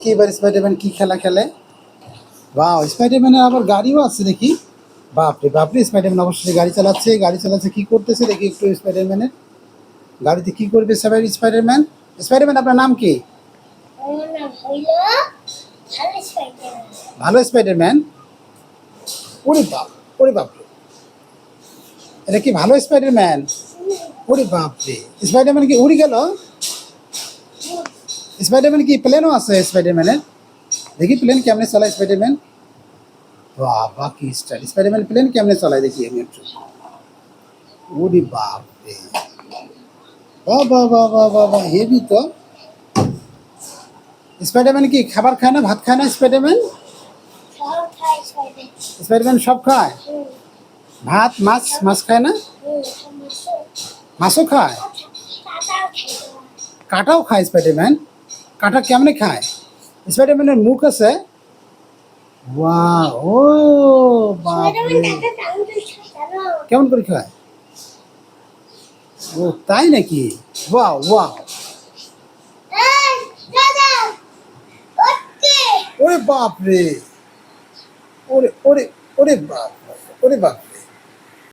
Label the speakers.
Speaker 1: কি এবার স্পাইডারম্যান কি খেলা খেলে? বাহ, স্পাইডারম্যানের আবার গাড়িও আছে দেখি। বাপরে বাপরে, স্পাইডারম্যান অবশ্যই গাড়ি চালাচ্ছে কি করতেছে দেখি একটু স্পাইডারম্যানের গাড়িতে কি করবে স্পাইডারম্যান। স্পাইডারম্যান আপনার নাম কি?
Speaker 2: আমার নাম হইল ভালো স্পাইডারম্যান।
Speaker 1: ভালো স্পাইডারম্যান। ওরে বাপ, ওরে বাপরে, এটা কি ভালো স্পাইডারম্যান? ওরে বাপরে, স্পাইডারম্যান কি উড়ে গেল? স্পাইডারম্যান কি প্লেনও আছে স্পাইডারম্যানের? দেখি প্লেন কেমনে চালায় স্পাইডারম্যান। বাহ কি স্টাইল, স্পাইডারম্যান প্লেন কেমনে চালায় দেখি আমি একটু। ওরে বাপরে, বাহ বাহ বাহ বাহ বাহ বাহ, হেভি তো। স্পাইডারম্যান কি খাবার খায় না, ভাত খায় না স্পাইডারম্যান?
Speaker 2: সব খাই স্পাইডারম্যান।
Speaker 1: স্পাইডারম্যান সব খায়, ভাত মাছ মাছ খায় না? মাছও খায়, কাঁটাও খায় স্পাইডারম্যান। কাঁটা কেমনে খায়? স্পাইডারম্যানের মুখ আছে। ওয়াও, ও বাপরে, কেমন করে খায়? ও তাই নাকি? ওয়াও ওয়াও, ওরে বাপরে, ওরে ওরে ওরে বাপ, ওরে বাপ।